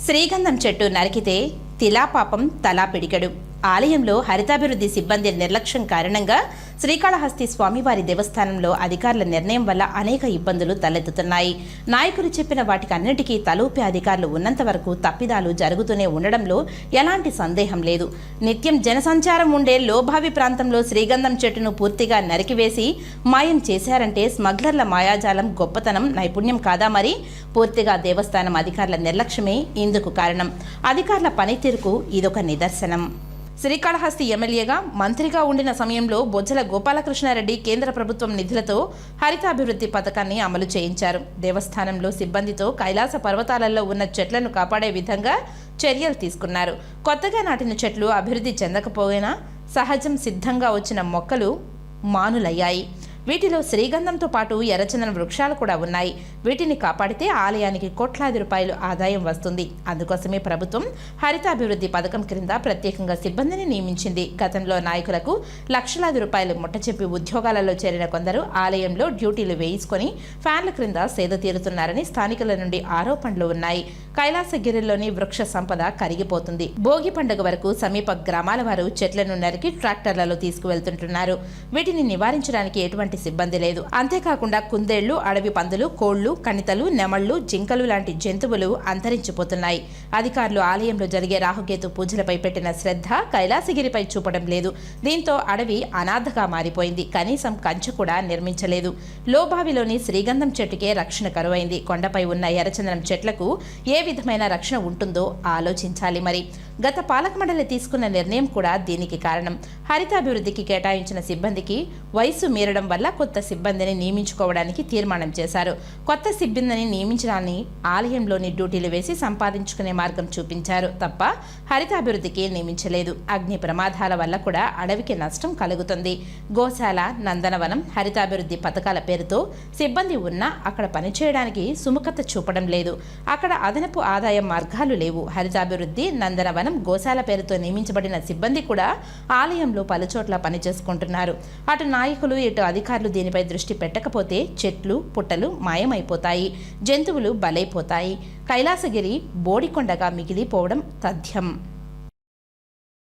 శ్రీగంధం చెట్టు నరికితే తిలాపాపం తలా పిడికెడు. ఆలయంలో హరితాభివృద్ధి సిబ్బంది నిర్లక్ష్యం కారణంగా శ్రీకాళహస్తి స్వామివారి దేవస్థానంలో అధికారుల నిర్ణయం వల్ల అనేక ఇబ్బందులు తలెత్తుతున్నాయి. నాయకులు చెప్పిన వాటికి అన్నిటికీ తలూపే అధికారులు ఉన్నంత వరకు తప్పిదాలు జరుగుతూనే ఉండడంలో ఎలాంటి సందేహం లేదు. నిత్యం జనసంచారం ఉండే లోభావి ప్రాంతంలో శ్రీగంధం చెట్టును పూర్తిగా నరికివేసి మాయం చేశారంటే స్మగ్లర్ల మాయాజాలం గొప్పతనం, నైపుణ్యం కాదా? మరి పూర్తిగా దేవస్థానం అధికారుల నిర్లక్ష్యమే ఇందుకు కారణం. అధికారుల పనితీరుకు ఇదొక నిదర్శనం. శ్రీకాళహస్తి ఎమ్మెల్యేగా, మంత్రిగా ఉండిన సమయంలో బొజ్జల గోపాలకృష్ణారెడ్డి కేంద్ర ప్రభుత్వం నిధులతో హరితాభివృద్ధి పథకాన్ని అమలు చేయించారు. దేవస్థానంలో సిబ్బందితో కైలాస పర్వతాలలో ఉన్న చెట్లను కాపాడే విధంగా చర్యలు తీసుకున్నారు. కొత్తగా నాటిన చెట్లు అభివృద్ధి చెందకపోయినా సహజం సిద్ధంగా వచ్చిన మొక్కలు మానులయ్యాయి. వీటిలో శ్రీగంధంతో పాటు ఎర్రచందనం వృక్షాలు కూడా ఉన్నాయి. వీటిని కాపాడితే ఆలయానికి కోట్లాది రూపాయలు ఆదాయం వస్తుంది. అందుకోసమే ప్రభుత్వం హరితాభివృద్ధి పథకం క్రింద ప్రత్యేకంగా సిబ్బందిని నియమించింది. గతంలో నాయకులకు లక్షలాది రూపాయలు ముట్టచెప్పి ఉద్యోగాలలో చేరిన కొందరు ఆలయంలో డ్యూటీలు వేయించుకొని ఫ్యాన్ల క్రింద సేద తీరుతున్నారని స్థానికుల నుండి ఆరోపణలు ఉన్నాయి. కైలాసగిరిలోని వృక్ష సంపద కరిగిపోతుంది. భోగి పండుగ వరకు సమీప గ్రామాల వారు చెట్లను నరికి ట్రాక్టర్లలో తీసుకువెళ్తుంటున్నారు. వీటిని నివారించడానికి ఎటువంటి సిబ్బంది లేదు. అంతేకాకుండా కుందేళ్లు, అడవి పందులు, కోళ్లు, కణితలు, నెమళ్లు, జింకలు లాంటి జంతువులు అంతరించిపోతున్నాయి. అధికారులు ఆలయంలో జరిగే రాహుకేతు పూజలపై పెట్టిన శ్రద్ధ కైలాసగిరిపై చూపడం లేదు. దీంతో అడవి అనాథగా మారిపోయింది. కనీసం కంచె కూడా నిర్మించలేదు. లోబావిలోని శ్రీగంధం చెట్టుకే రక్షణ కరువైంది. కొండపై ఉన్న ఎర్రచందనం చెట్లకు ఏ విధమైన రక్షణ ఉంటుందో ఆలోచించాలి. మరి గత పాలక మండలి తీసుకున్న నిర్ణయం కూడా దీనికి కారణం. హరితాభివృద్ధికి కేటాయించిన సిబ్బందికి వయసు మీరడం వల్ల కొత్త సిబ్బందిని నియమించుకోవడానికి తీర్మానం చేశారు. కొత్త సిబ్బందిని నియమించడాన్ని ఆలయంలోని డ్యూటీలు వేసి సంపాదించుకునే మార్గం చూపించారు తప్ప హరితాభివృద్ధికి నియమించలేదు. అగ్ని ప్రమాదాల వల్ల కూడా అడవికి నష్టం కలుగుతుంది. గోశాల, నందనవనం, హరితాభివృద్ధి పథకాల పేరుతో సిబ్బంది ఉన్నా అక్కడ పనిచేయడానికి సుముఖత చూపడం లేదు. అక్కడ అదనపు ఆదాయ మార్గాలు లేవు. హరితాభివృద్ధి, నందనవనం, గోశాల పేరుతో నియమించబడిన సిబ్బంది కూడా ఆలయంలో పలుచోట్ల పనిచేసుకుంటున్నారు. అటు నాయకులు, ఇటు అధికారులు దీనిపై దృష్టి పెట్టకపోతే చెట్లు, పుట్టలు మాయమైపోతాయి, జంతువులు బలైపోతాయి. కైలాసగిరి బోడికొండగా మిగిలిపోవడం తథ్యం.